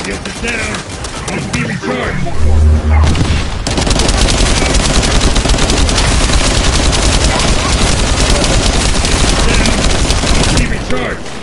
Shield is down. Must be recharged. Down. Must be recharged.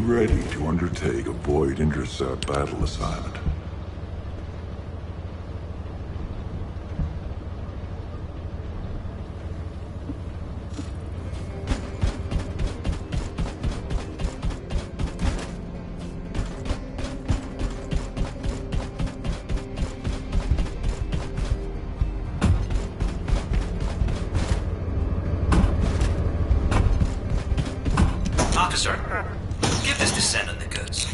Ready to undertake a void intercept battle assignment. Officer, give this descendant the goods.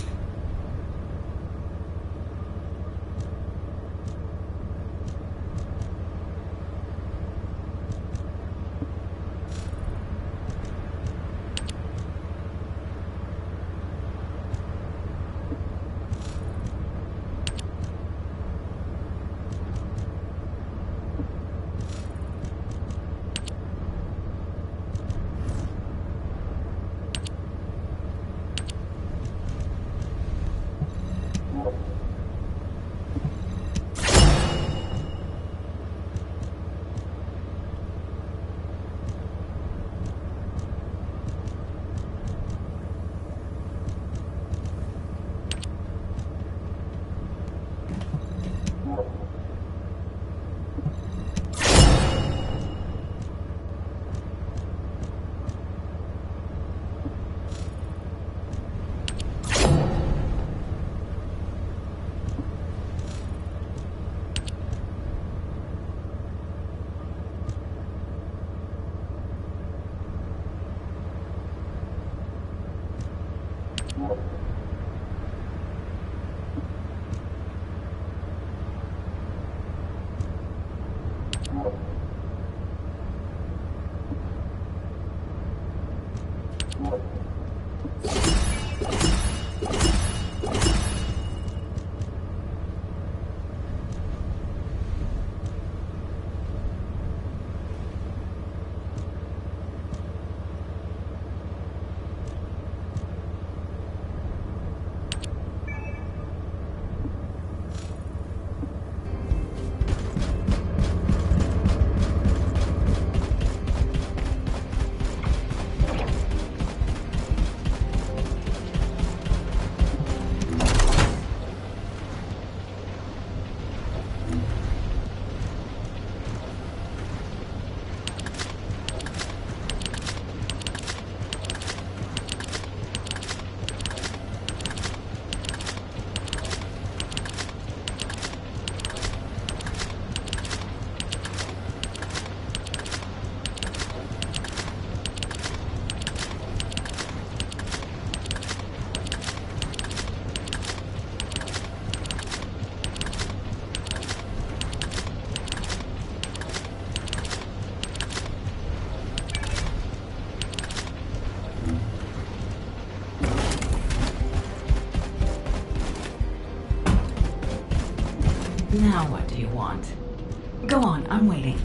Now what do you want? Go on, I'm waiting.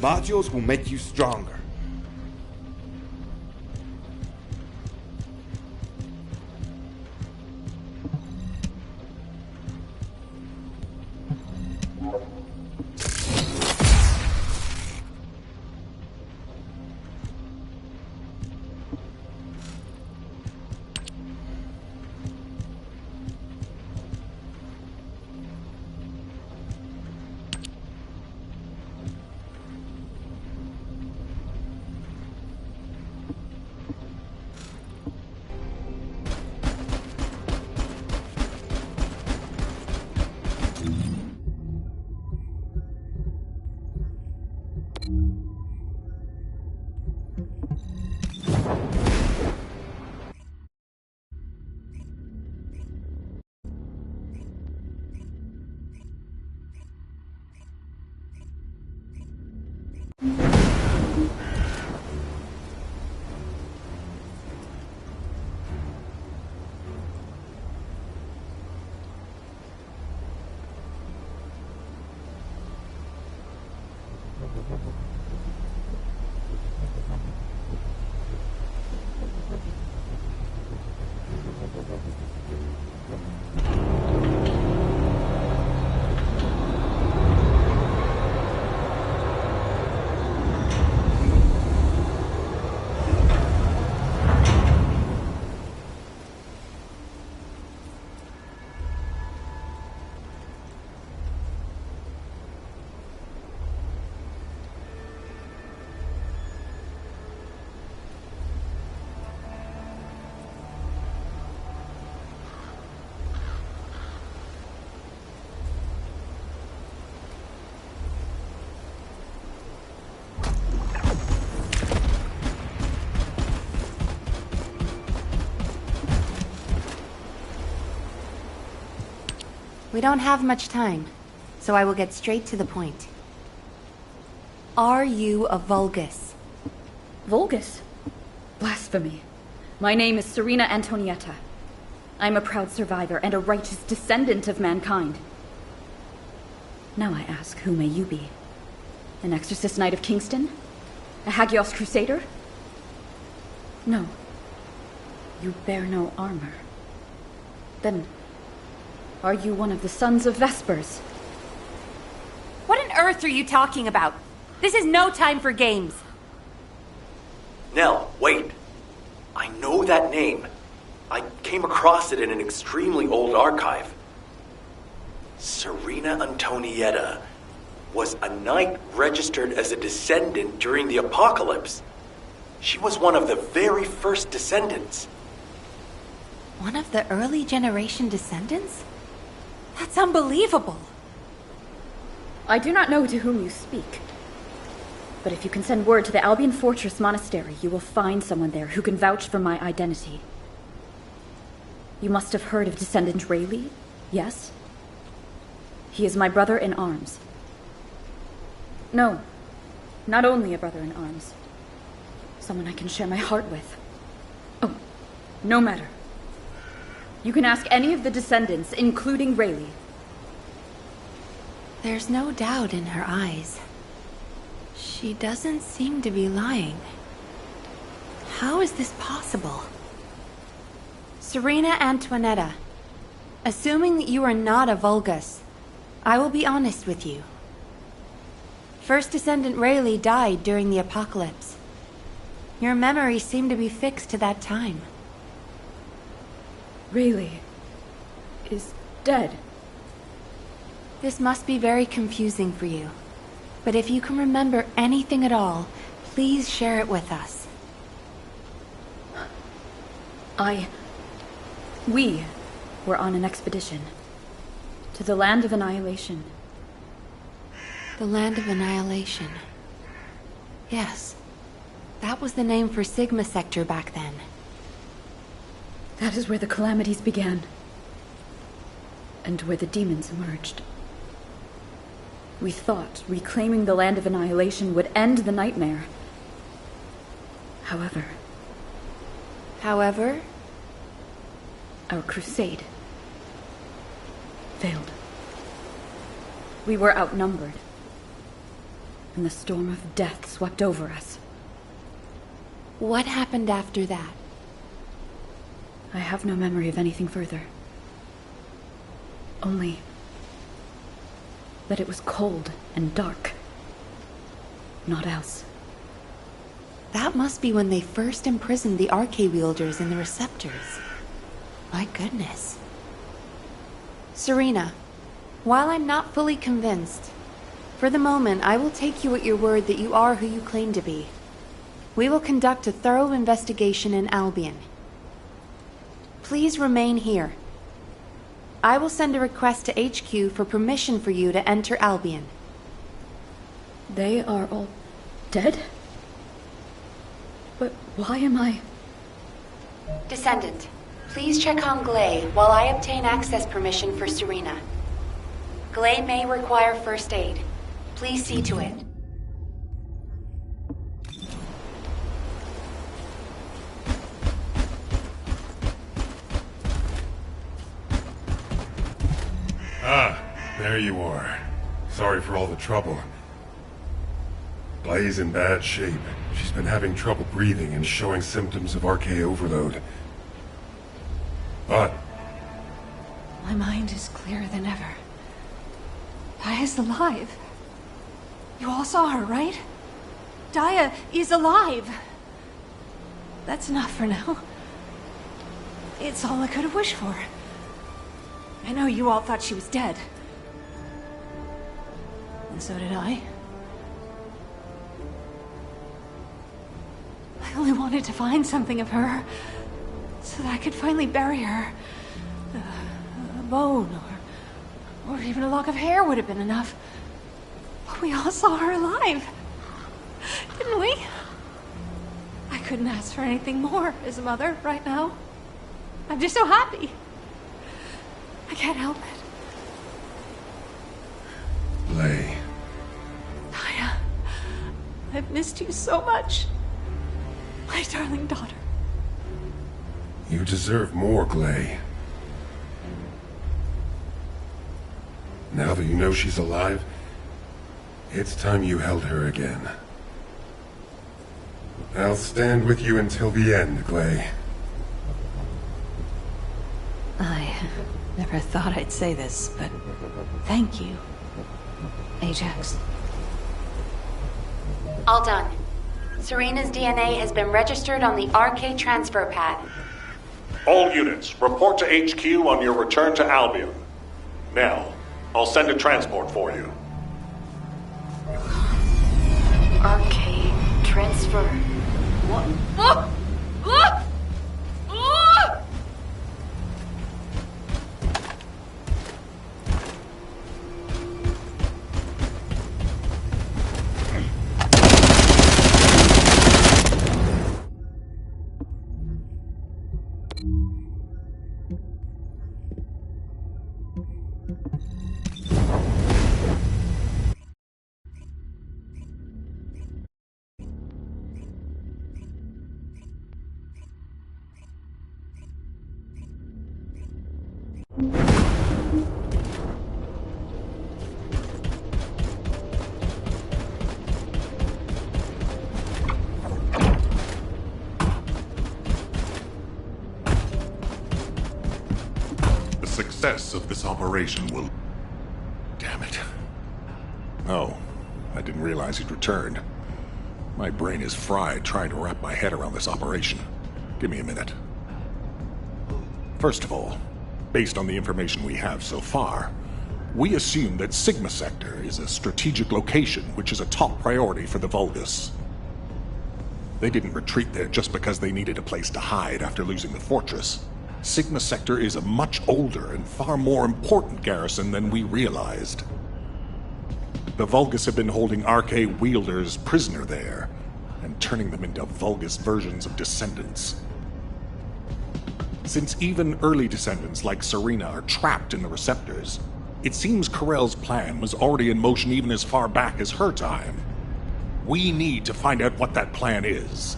Modules will make you stronger. We don't have much time, so I will get straight to the point. Are you a Vulgus? Vulgus? Blasphemy. My name is Serena Antonietta. I'm a proud survivor and a righteous descendant of mankind. Now I ask, who may you be? An exorcist knight of Kingston? A Hagios crusader? No. You bear no armor. Then, are you one of the sons of Vespers? What on earth are you talking about? This is no time for games. Nell, wait. I know that name. I came across it in an extremely old archive. Serena Antonietta was a knight registered as a descendant during the apocalypse. She was one of the very first descendants. One of the early generation descendants? That's unbelievable. I do not know to whom you speak. But if you can send word to the Albion Fortress Monastery, you will find someone there who can vouch for my identity. You must have heard of Descendant Rayleigh, yes? He is my brother in arms. No, not only a brother in arms. Someone I can share my heart with. Oh, no matter. You can ask any of the descendants, including Rayleigh. There's no doubt in her eyes. She doesn't seem to be lying. How is this possible? Serena Antoinetta, assuming that you are not a Vulgus, I will be honest with you. First Descendant Rayleigh died during the apocalypse. Your memories seem to be fixed to that time. Rayleigh is dead. This must be very confusing for you. But if you can remember anything at all, please share it with us. We were on an expedition to the Land of Annihilation. The Land of Annihilation. Yes. That was the name for Sigma Sector back then. That is where the calamities began. And where the demons emerged. We thought reclaiming the Land of Annihilation would end the nightmare. However, our crusade failed. We were outnumbered, and the storm of death swept over us. What happened after that? I have no memory of anything further. Only that it was cold and dark. Not else. That must be when they first imprisoned the Arche-wielders in the receptors. My goodness. Serena, while I'm not fully convinced, for the moment I will take you at your word that you are who you claim to be. We will conduct a thorough investigation in Albion. Please remain here. I will send a request to HQ for permission for you to enter Albion. They are all dead? But why am I... Descendant, please check on Glay while I obtain access permission for Serena. Glay may require first aid. Please see to it. Ah, there you are. Sorry for all the trouble. Glay's in bad shape. She's been having trouble breathing and showing symptoms of Arche overload. But My mind is clearer than ever. Dia is alive. You all saw her, right? Dia is alive. That's enough for now. It's all I could have wished for. I know you all thought she was dead. And so did I. I only wanted to find something of her, so that I could finally bury her. A bone, or even a lock of hair would have been enough. But we all saw her alive, didn't we? I couldn't ask for anything more as a mother right now. I'm just so happy. I can't help it. Glay. Dia, I've missed you so much. My darling daughter. You deserve more, Glay. Now that you know she's alive, it's time you held her again. I'll stand with you until the end, Glay. I never thought I'd say this, but thank you, Ajax. All done. Serena's DNA has been registered on the Arche transfer pad. All units, report to HQ on your return to Albion. Now, I'll send a transport for you. Arche transfer. What? The success of this operation will... Damn it. Oh, I didn't realize he'd returned. My brain is fried trying to wrap my head around this operation. Give me a minute. First of all, based on the information we have so far, we assume that Sigma Sector is a strategic location which is a top priority for the Vulgus. They didn't retreat there just because they needed a place to hide after losing the fortress. Sigma Sector is a much older and far more important garrison than we realized. The Vulgus have been holding Arche wielders prisoner there, and turning them into Vulgus versions of descendants. Since even early descendants like Serena are trapped in the receptors, it seems Corell's plan was already in motion even as far back as her time. We need to find out what that plan is.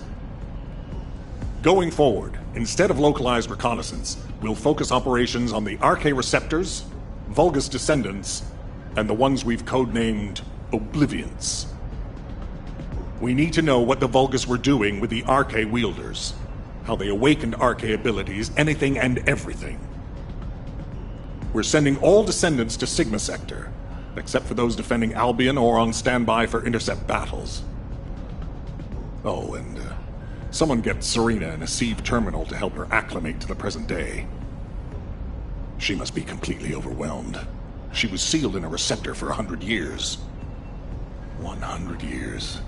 Going forward, instead of localized reconnaissance, we'll focus operations on the Arche receptors, Vulgus descendants, and the ones we've codenamed Oblivions. We need to know what the Vulgus were doing with the Arche wielders, how they awakened Arche abilities, anything and everything. We're sending all descendants to Sigma Sector, except for those defending Albion or on standby for intercept battles. Oh, and someone get Serena in a sieve terminal to help her acclimate to the present day. She must be completely overwhelmed. She was sealed in a receptor for 100 years. 100 years.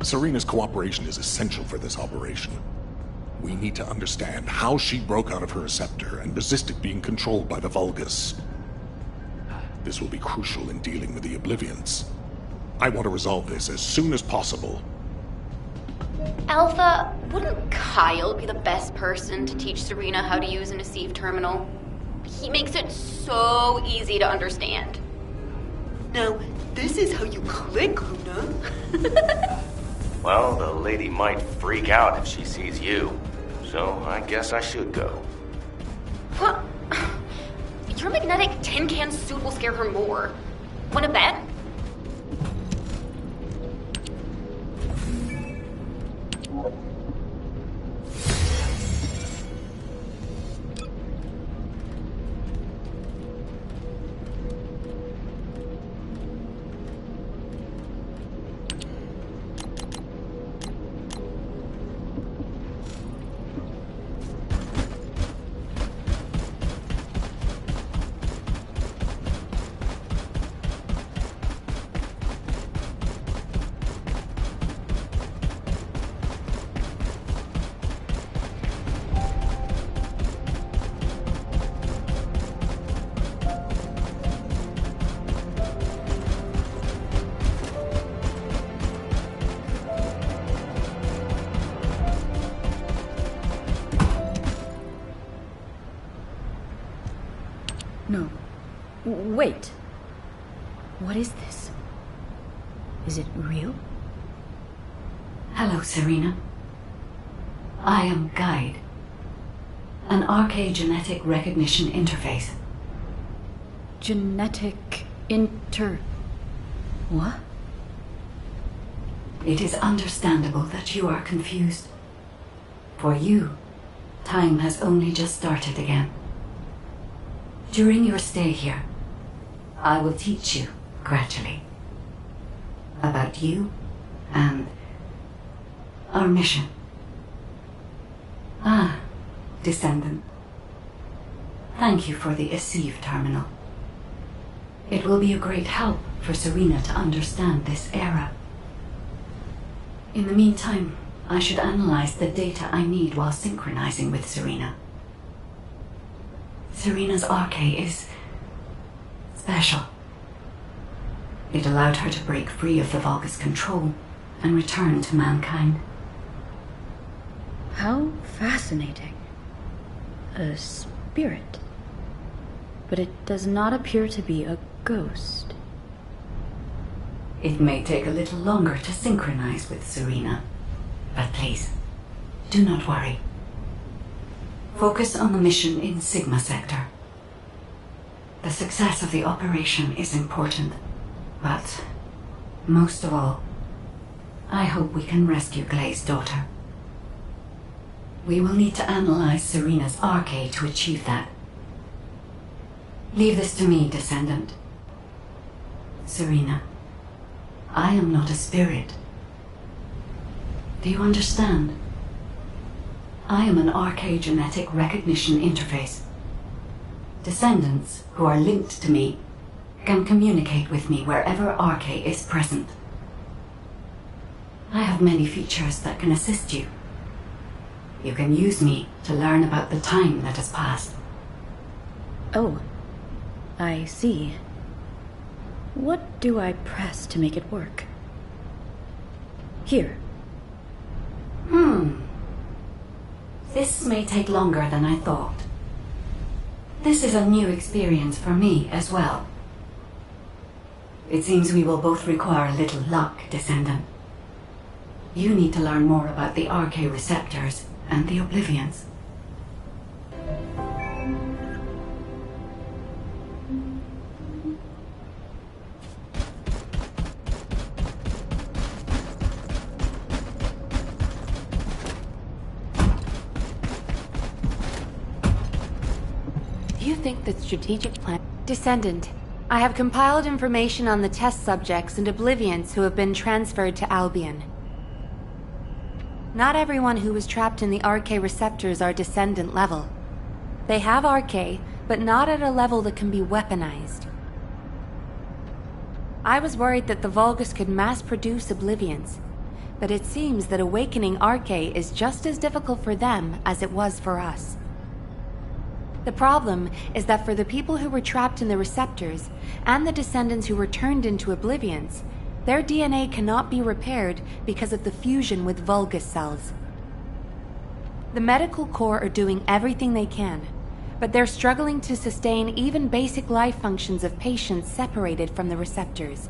Serena's cooperation is essential for this operation. We need to understand how she broke out of her receptor and resisted being controlled by the Vulgus. This will be crucial in dealing with the Oblivions. I want to resolve this as soon as possible. Alpha, wouldn't Kyle be the best person to teach Serena how to use an Asive terminal? He makes it so easy to understand. Now, this is how you click, Luna. Well, the lady might freak out if she sees you. So I guess I should go. What? Your magnetic tin can suit will scare her more. Wanna bet? No. Wait. What is this? Is it real? Hello, Serena. I am Guide, an Arche genetic recognition interface. What? It is understandable that you are confused. For you, time has only just started again. During your stay here, I will teach you, gradually, about you and our mission. Ah, Descendant. Thank you for the Asive terminal. It will be a great help for Serena to understand this era. In the meantime, I should analyze the data I need while synchronizing with Serena. Serena's Arche is special. It allowed her to break free of the Vulgus control and return to mankind. How fascinating. A spirit. But it does not appear to be a ghost. It may take a little longer to synchronize with Serena, but please, do not worry. Focus on the mission in Sigma Sector. The success of the operation is important, but most of all, I hope we can rescue Glay's daughter. We will need to analyze Serena's Arche to achieve that. Leave this to me, Descendant. Serena, I am not a spirit. Do you understand? I am an RK genetic recognition interface. Descendants who are linked to me can communicate with me wherever RK is present. I have many features that can assist you. You can use me to learn about the time that has passed. Oh, I see. What do I press to make it work? Here. This may take longer than I thought. This is a new experience for me as well. It seems we will both require a little luck, Descendant. You need to learn more about the RK receptors and the Oblivions. Do you think that strategic plan... Descendant, I have compiled information on the test subjects and Oblivions who have been transferred to Albion. Not everyone who was trapped in the RK receptors are Descendant level. They have RK, but not at a level that can be weaponized. I was worried that the Vulgus could mass-produce Oblivions, but it seems that awakening RK is just as difficult for them as it was for us. The problem is that for the people who were trapped in the receptors, and the Descendants who were turned into Oblivions, their DNA cannot be repaired because of the fusion with Vulgus cells. The medical corps are doing everything they can, but they're struggling to sustain even basic life functions of patients separated from the receptors.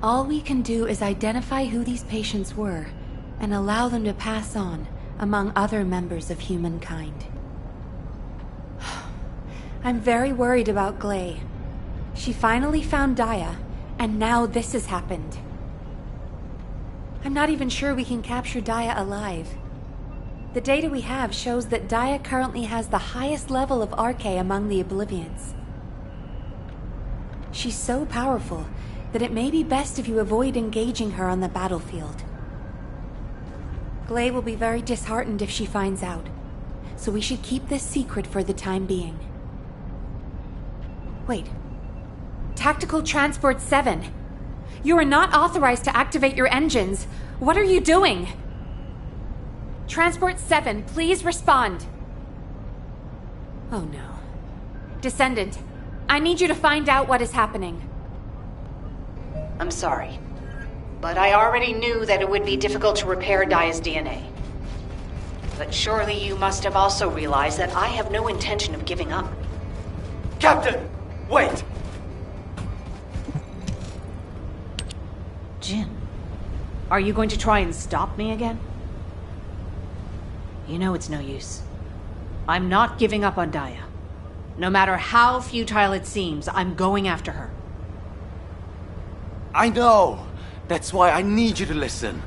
All we can do is identify who these patients were, and allow them to pass on among other members of humankind. I'm very worried about Glay. She finally found Daya, and now this has happened. I'm not even sure we can capture Daya alive. The data we have shows that Daya currently has the highest level of RK among the Oblivions. She's so powerful that it may be best if you avoid engaging her on the battlefield. Glay will be very disheartened if she finds out, so we should keep this secret for the time being. Wait. Tactical Transport 7. You are not authorized to activate your engines. What are you doing? Transport 7, please respond. Oh no. Descendant, I need you to find out what is happening. I'm sorry, but I already knew that it would be difficult to repair Daya's DNA. But surely you must have also realized that I have no intention of giving up. Captain! Wait! Jin, are you going to try and stop me again? You know it's no use. I'm not giving up on Daya. No matter how futile it seems, I'm going after her. I know! That's why I need you to listen.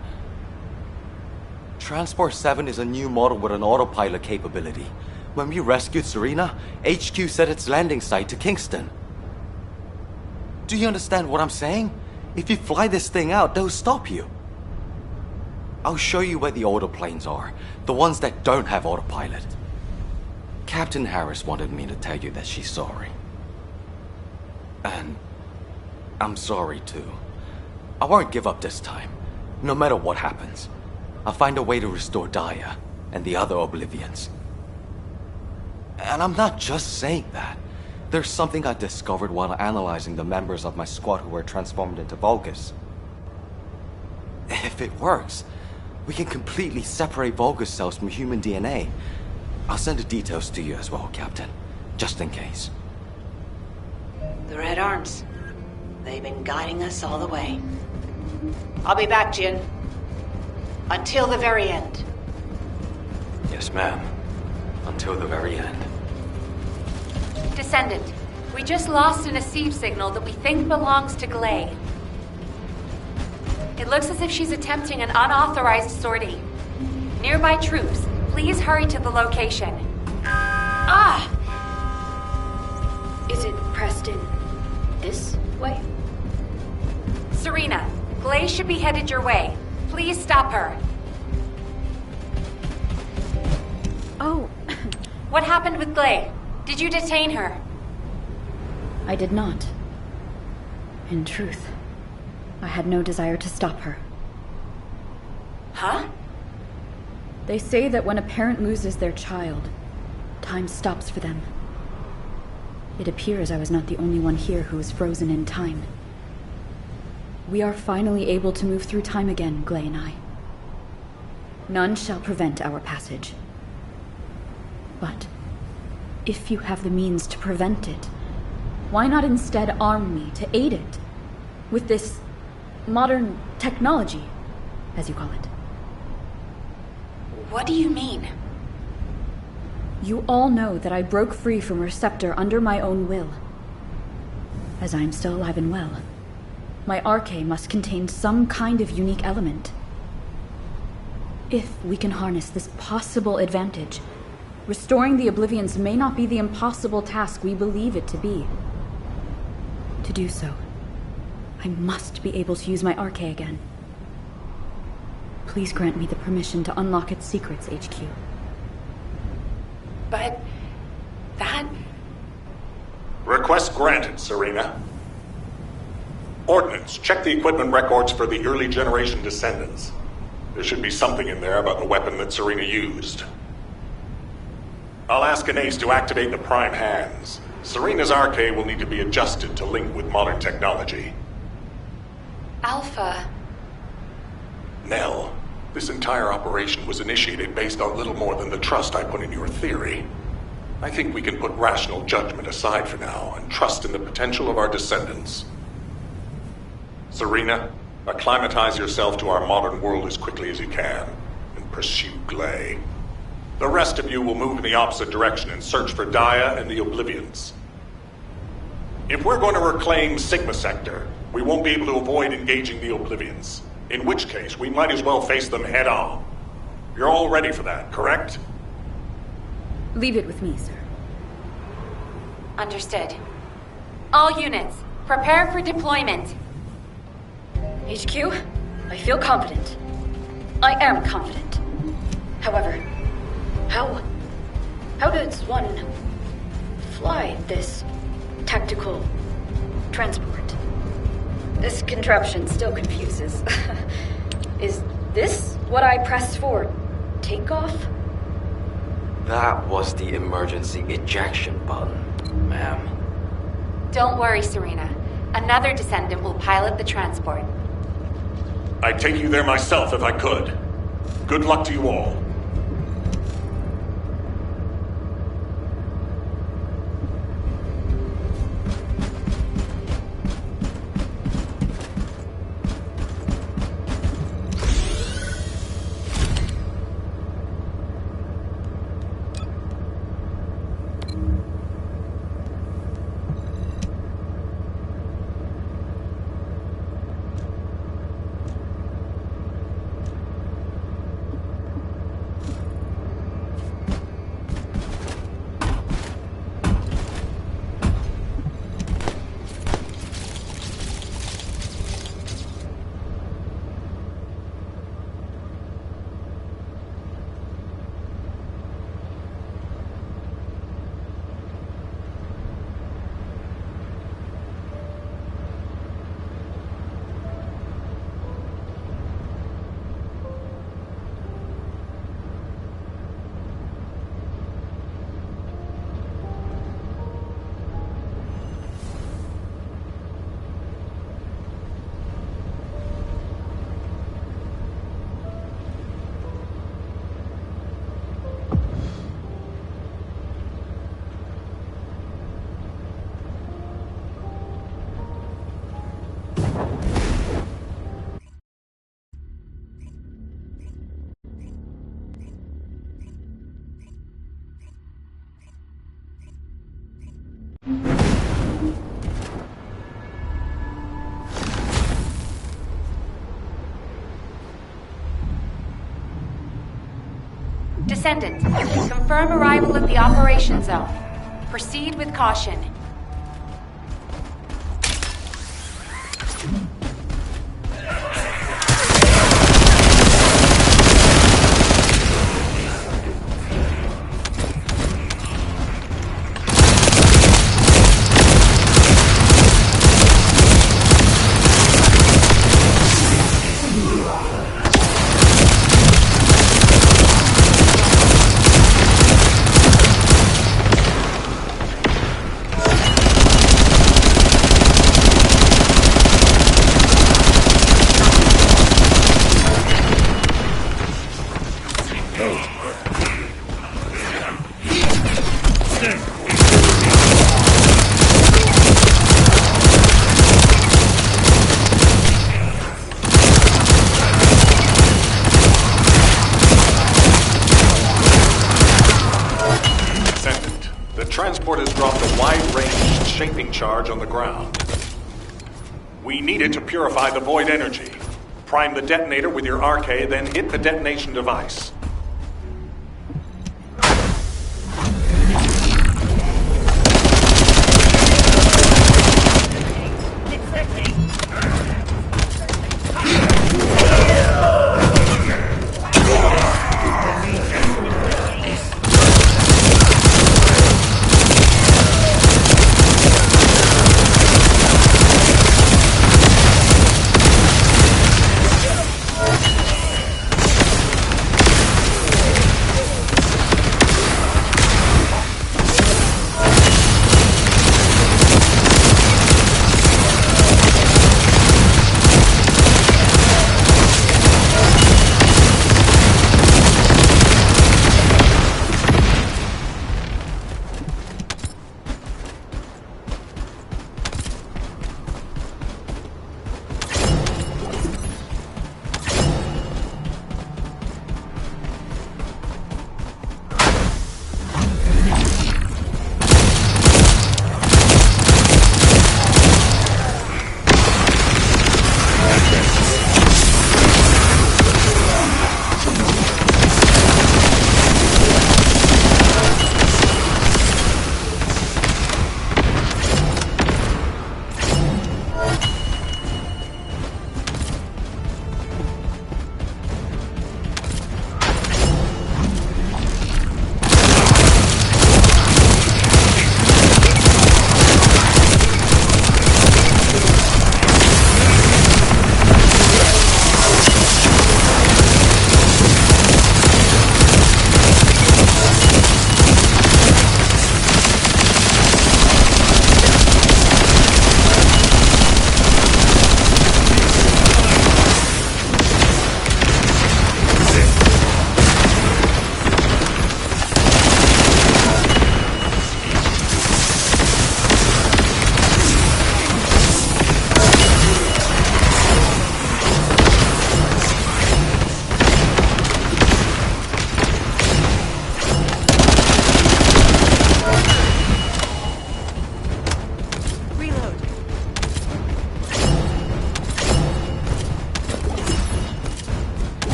Transport 7 is a new model with an autopilot capability. When we rescued Serena, HQ set its landing site to Kingston. Do you understand what I'm saying? If you fly this thing out, they'll stop you. I'll show you where the autoplanes are, the ones that don't have autopilot. Captain Harris wanted me to tell you that she's sorry. And I'm sorry too. I won't give up this time, no matter what happens. I'll find a way to restore Daya and the other Oblivions. And I'm not just saying that. There's something I discovered while analyzing the members of my squad who were transformed into Vulgus. If it works, we can completely separate Vulgus cells from human DNA. I'll send the details to you as well, Captain, just in case. The Red Arms. They've been guiding us all the way. I'll be back, Jin. Until the very end. Yes, ma'am. Until the very end. Descendant, we just lost an Asive signal that we think belongs to Glay. It looks as if she's attempting an unauthorized sortie. Nearby troops, please hurry to the location. Ah! Is it pressed in this way? Serena, Glay should be headed your way. Please stop her. Oh, What happened with Glay? Did you detain her? I did not. In truth, I had no desire to stop her. Huh? They say that when a parent loses their child, time stops for them. It appears I was not the only one here who was frozen in time. We are finally able to move through time again, Glay and I. None shall prevent our passage. But if you have the means to prevent it, why not instead arm me to aid it with this modern technology, as you call it? What do you mean? You all know that I broke free from Receptor under my own will. As I am still alive and well, my arche must contain some kind of unique element. If we can harness this possible advantage, restoring the Oblivions may not be the impossible task we believe it to be. To do so, I must be able to use my arche again. Please grant me the permission to unlock its secrets, HQ. But... that... Request granted, Serena. Ordnance, check the equipment records for the early generation descendants. There should be something in there about the weapon that Serena used. I'll ask Anais to activate the prime hands. Serena's arche will need to be adjusted to link with modern technology. Alpha... Nell, this entire operation was initiated based on little more than the trust I put in your theory. I think we can put rational judgment aside for now and trust in the potential of our descendants. Serena, acclimatize yourself to our modern world as quickly as you can, and pursue Glay. The rest of you will move in the opposite direction and search for Dia and the Oblivions. If we're going to reclaim Sigma Sector, we won't be able to avoid engaging the Oblivions. In which case, we might as well face them head on. You're all ready for that, correct? Leave it with me, sir. Understood. All units, prepare for deployment. HQ, I feel confident. I am confident. However, how does one fly this tactical transport? This contraption still confuses. Is this what I pressed for takeoff? That was the emergency ejection button, ma'am. Don't worry, Serena. Another descendant will pilot the transport. I'd take you there myself if I could. Good luck to you all. Descendant, confirm arrival at the operation zone. Proceed with caution. transport has dropped a wide-range shaping charge on the ground. We need it to purify the void energy. Prime the detonator with your RK, then hit the detonation device.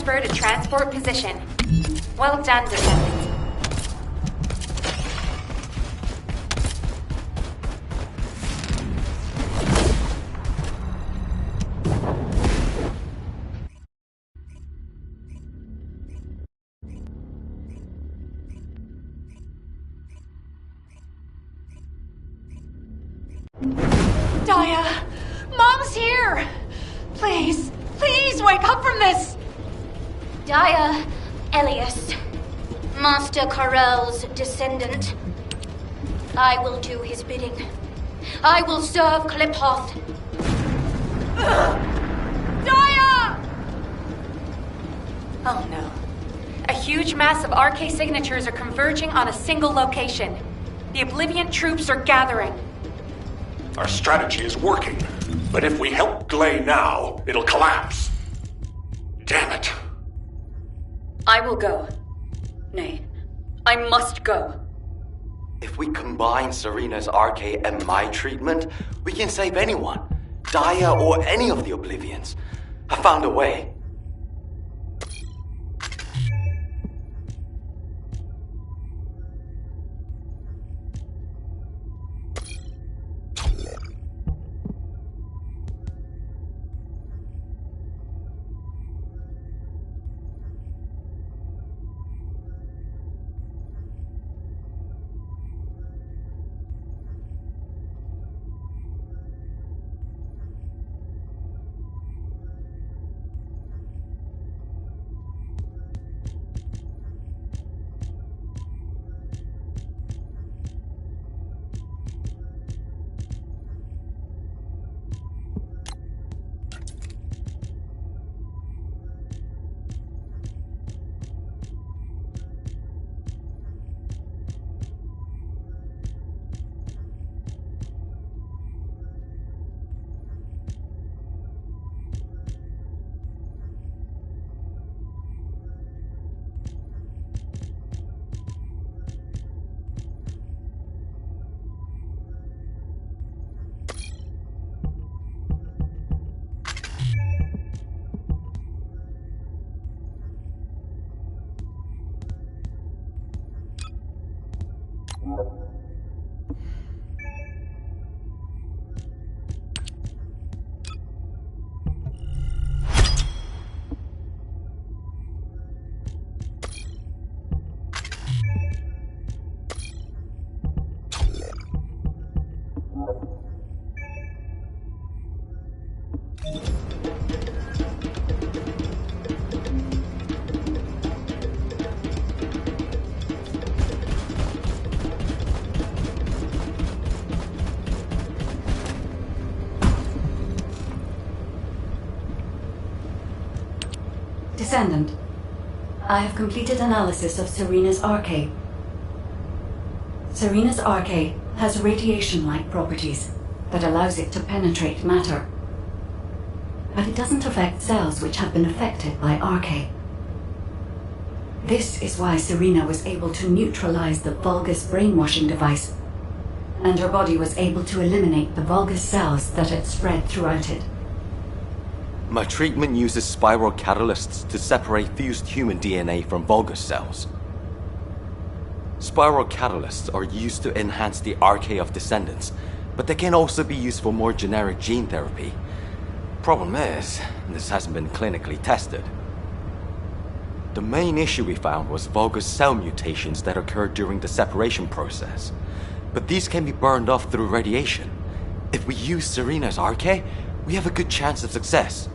transfer to transport position. Well done, Descendants. Daya! Mom's here! Please, please wake up from this! Daya, Elias, Master Karel's descendant. I will do his bidding. I will serve Kliphoth. Daya! Oh no. A huge mass of RK signatures are converging on a single location. The Oblivion troops are gathering. Our strategy is working, but if we help Glay now, it'll collapse. Damn it. I will go. Nay, I must go. If we combine Serena's RK and my treatment, we can save anyone. Daya or any of the Oblivions. I found a way. Descendant, I have completed analysis of Serena's RK. Serena's RK has radiation-like properties that allows it to penetrate matter. But it doesn't affect cells which have been affected by RK. This is why Serena was able to neutralize the Vulgus brainwashing device, and her body was able to eliminate the Vulgus cells that had spread throughout it. My treatment uses spiral catalysts to separate fused human DNA from Vulgus cells. Spiral catalysts are used to enhance the RK of descendants, but they can also be used for more generic gene therapy. Problem is, this hasn't been clinically tested. The main issue we found was Vulgus cell mutations that occurred during the separation process. But these can be burned off through radiation. If we use Serena's RK, we have a good chance of success.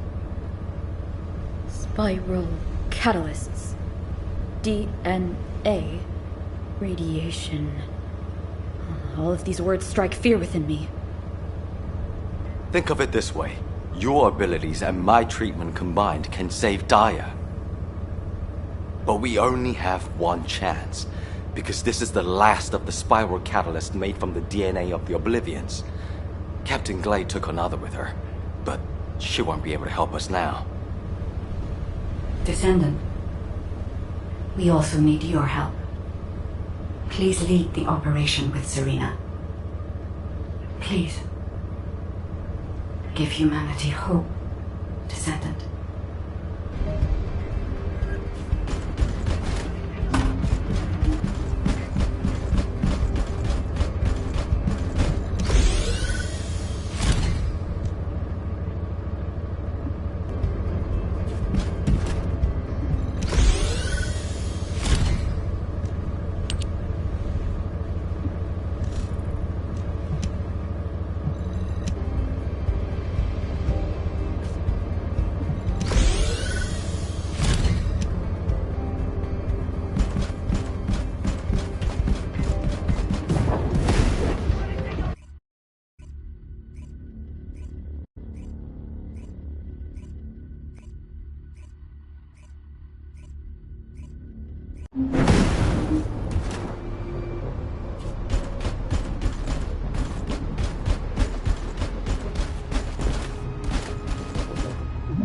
Spiral catalysts. DNA. Radiation. All of these words strike fear within me. Think of it this way. Your abilities and my treatment combined can save Daya. But we only have one chance, because this is the last of the spiral catalyst made from the DNA of the Oblivions. Captain Glade took another with her, but she won't be able to help us now. Descendant, we also need your help. Please lead the operation with Serena. Please. Give humanity hope, Descendant.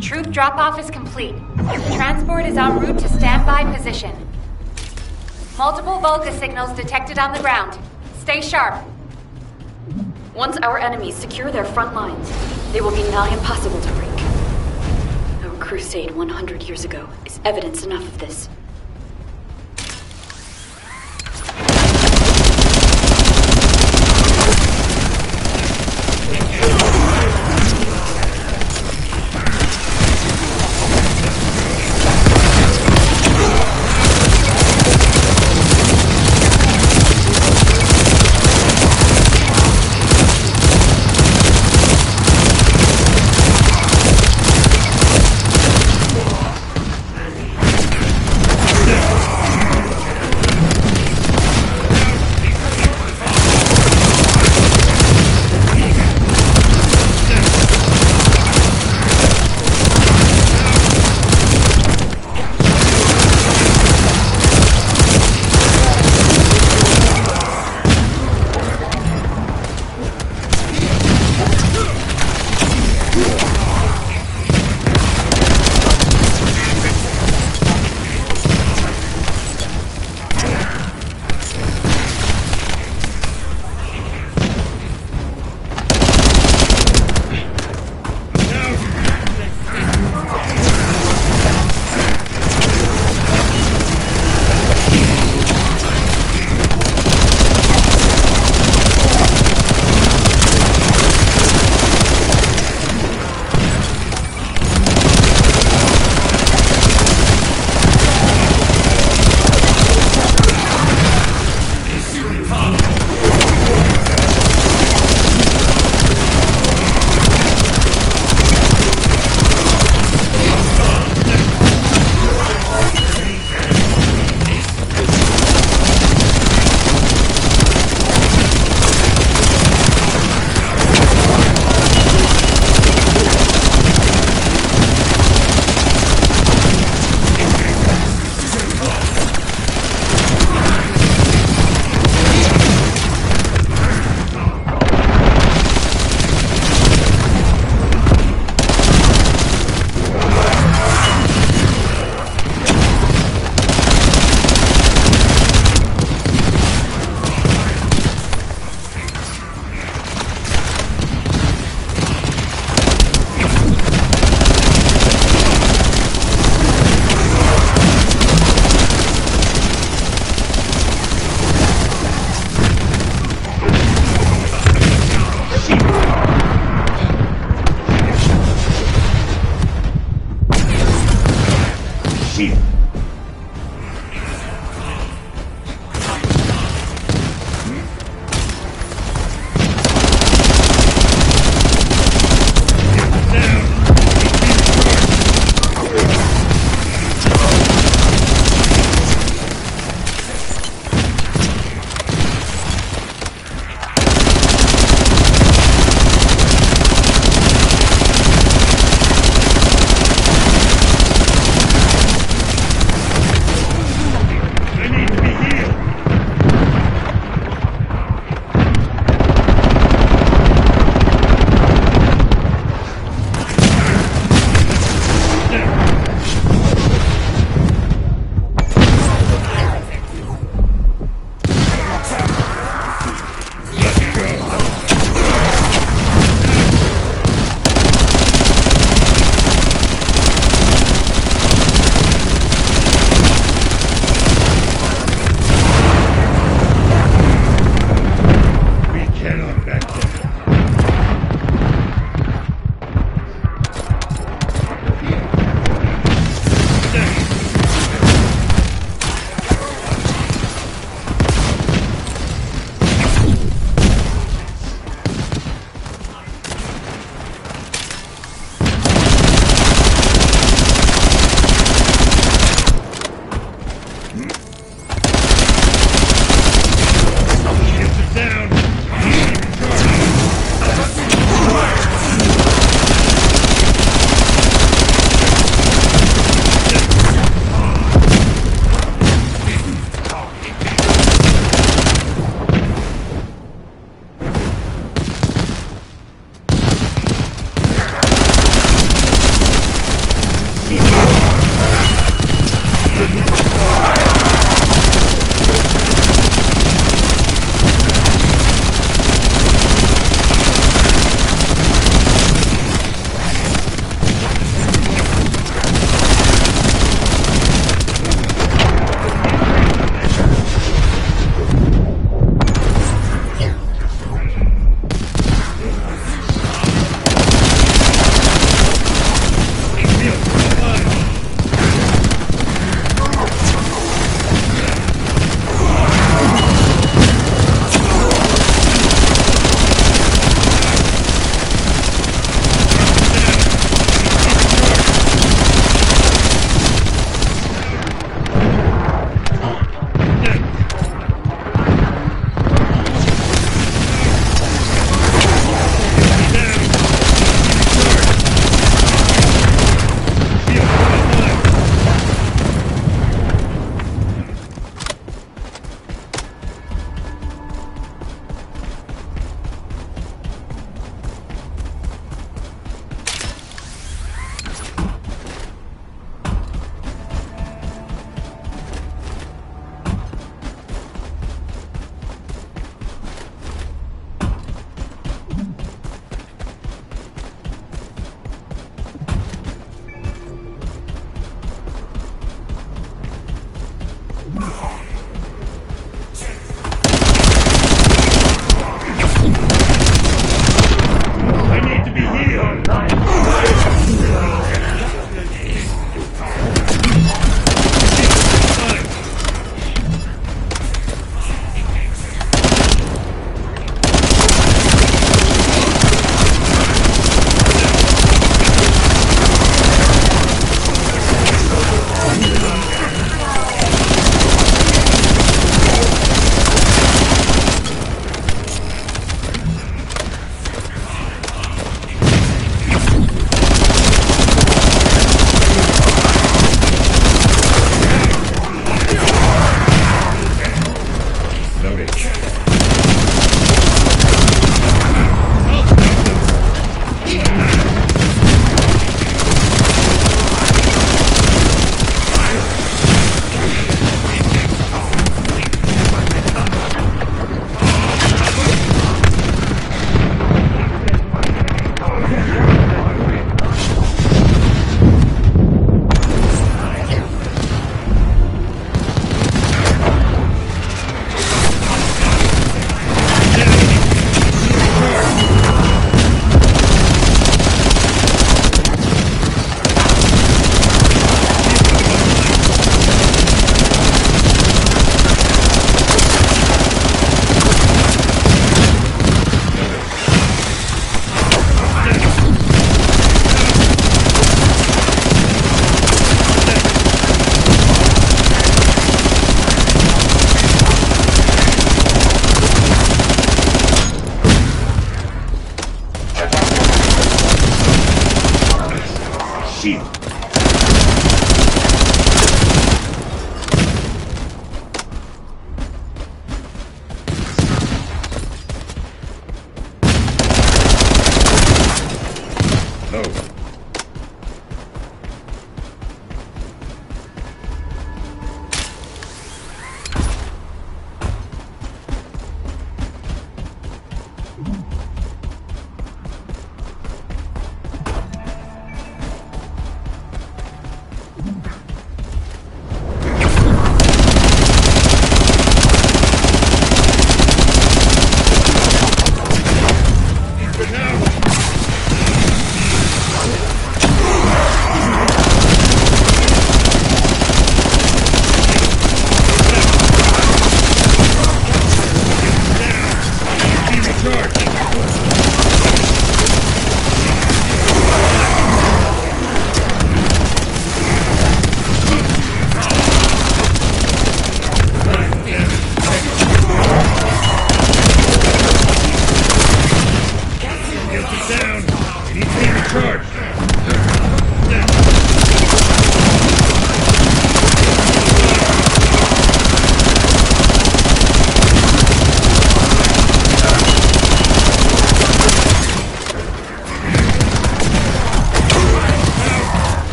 Troop drop-off is complete. Transport is en route to standby position. Multiple Volca signals detected on the ground. Stay sharp. Once our enemies secure their front lines, they will be nigh impossible to break. Our crusade 100 years ago is evidence enough of this.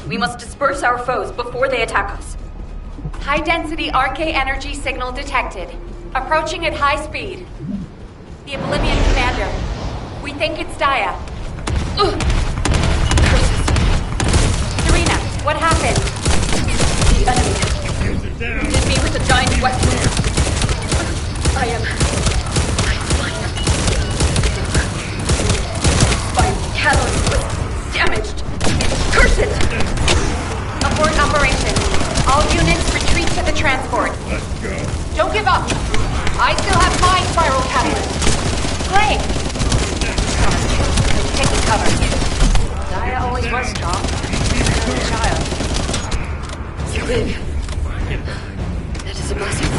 We must disperse our foes before they attack us. High-density RK energy signal detected. Approaching at high speed. The Oblivion Commander. We think it's Daya. Ugh. Serena, what happened? The enemy hit me with a giant weapon. My catalyst was damaged. Curse it! Abort operation. All units retreat to the transport. Let's go. Don't give up. I still have my spiral catalyst. Great. Taking cover. Daya always was strong. As a child. You live. That is a blessing.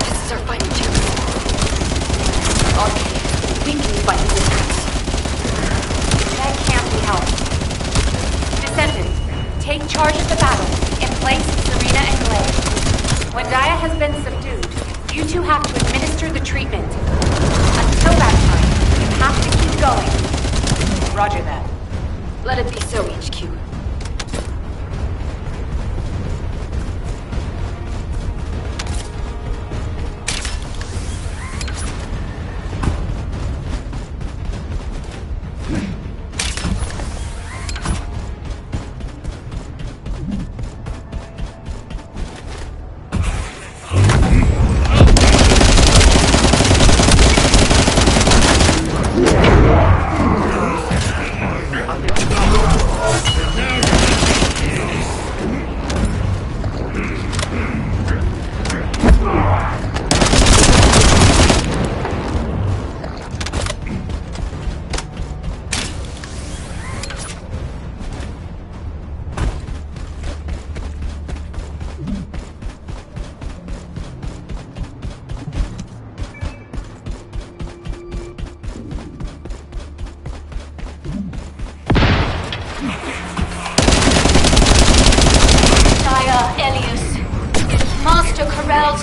This is our final chance. Okay, we can fight this house. That can't be helped. Descendants, take charge of the battle. In place of Serena and Glade. When Daya has been subdued, you two have to administer the treatment. Until that time, you have to keep going. Roger that. Let it be so, HQ.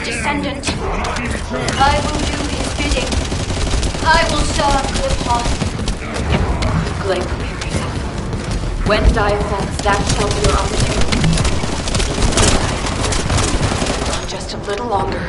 Descendant. I will do his bidding. I will serve Gliphoth. Glade, prepare yourself. When Dia falls, that shall be your opportunity. Just a little longer.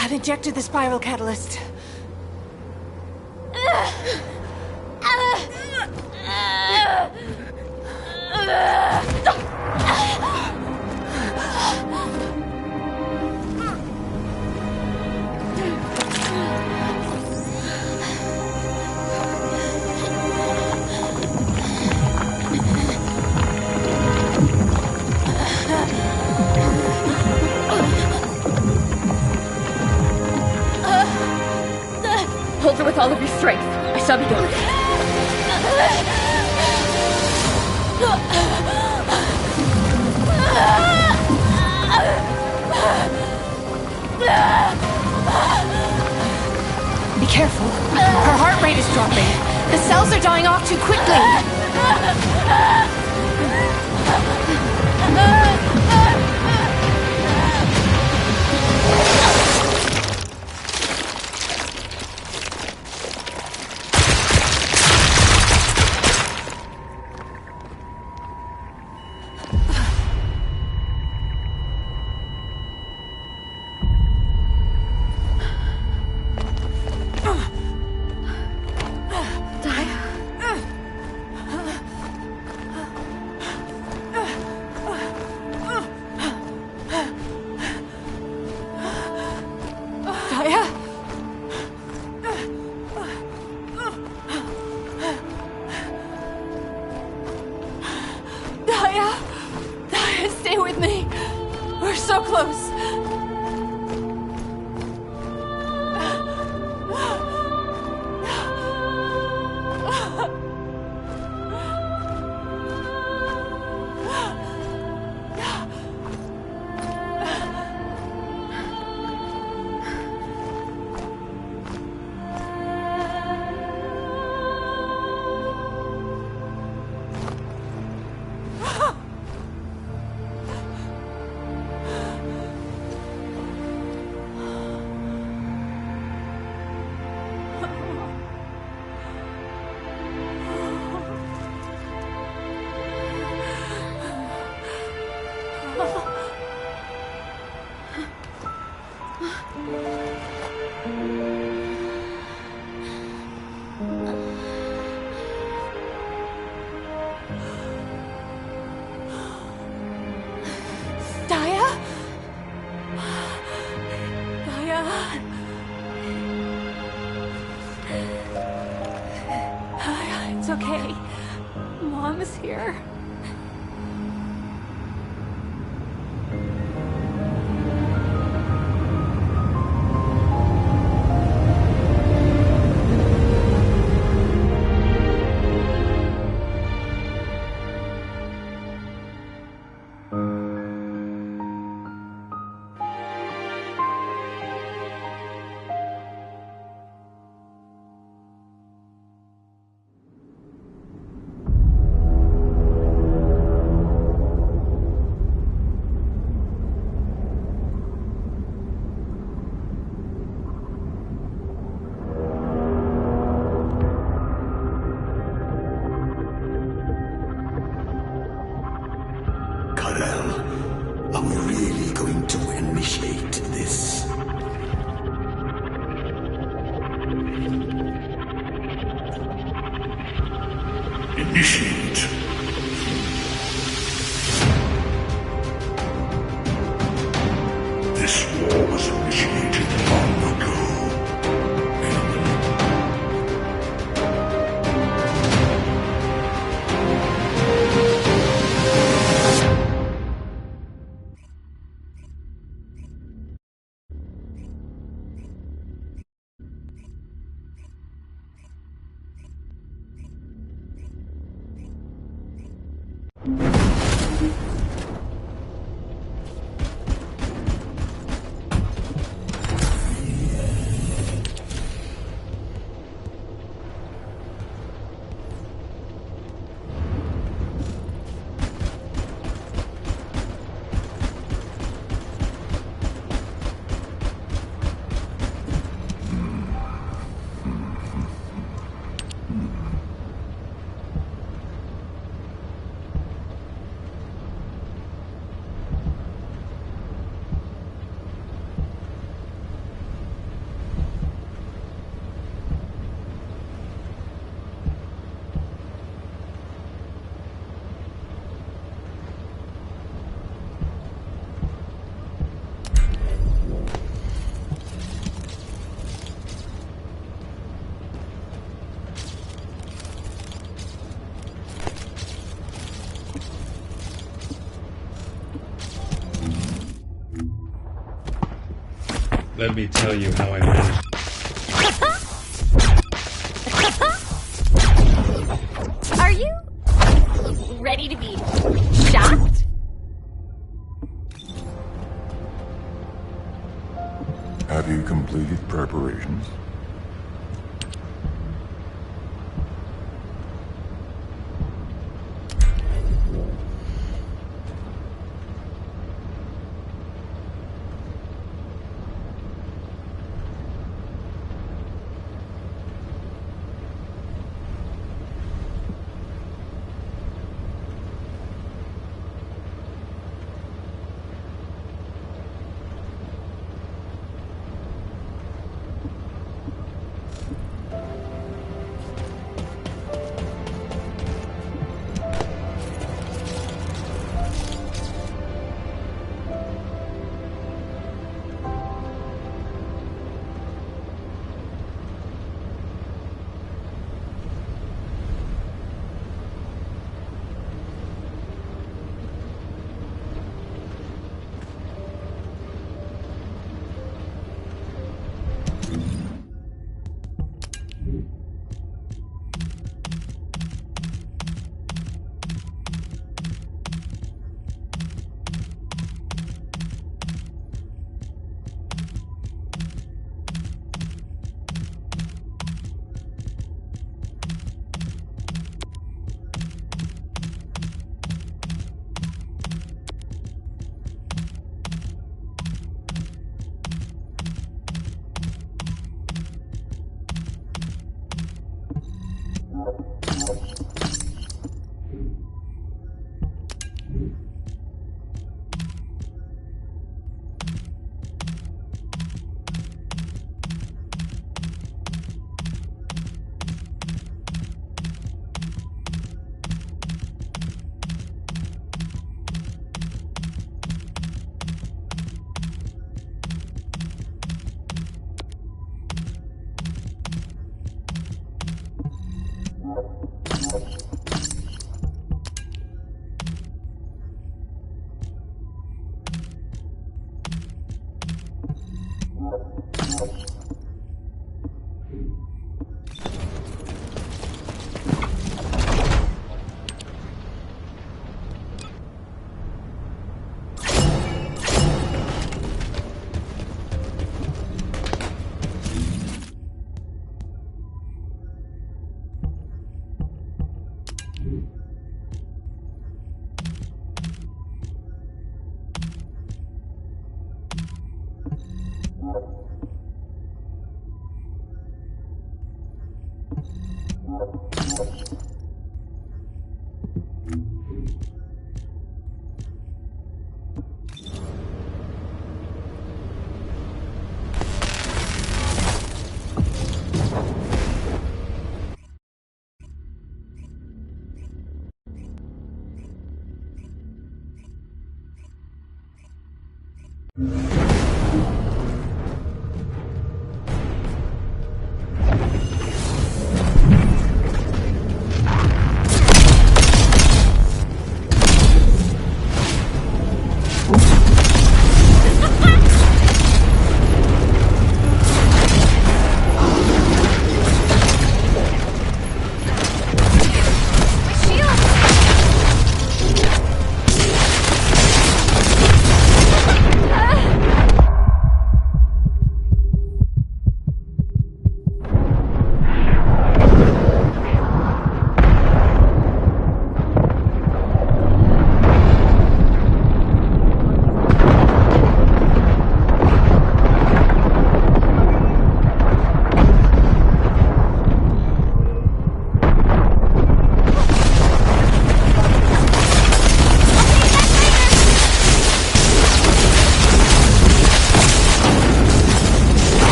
I've injected the spiral catalyst. Hold her with all of your strength. I shall begin. Be careful. Her heart rate is dropping. The cells are dying off too quickly. It's okay. Mom is here. Are we really going to initiate this? Initiate. This war was initiated long ago. Let me tell you how I managed.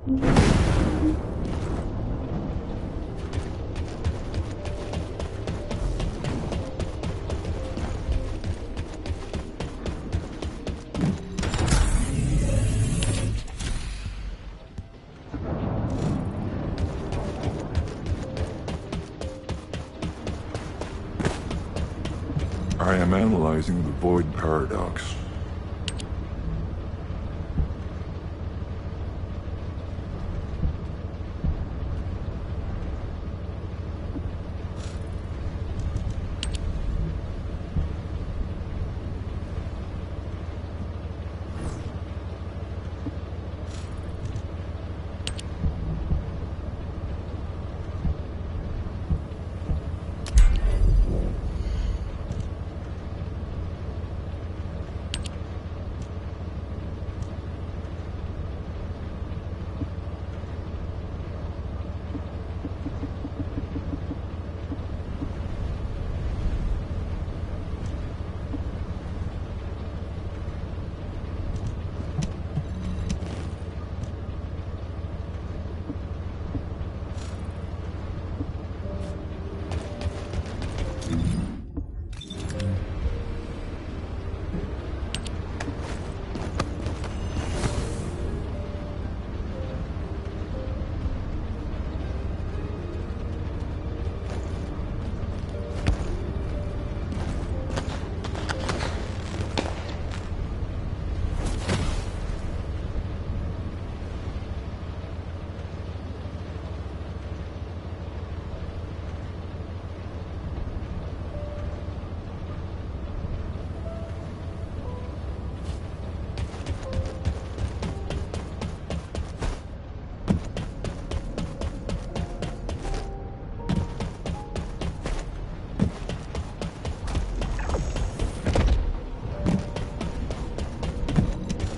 I am analyzing the void paradox.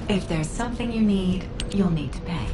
If there's something you need, you'll need to pay.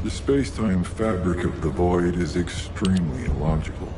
The space-time fabric of the void is extremely illogical.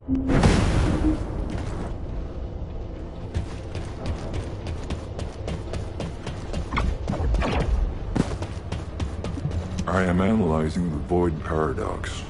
I am analyzing the void paradox.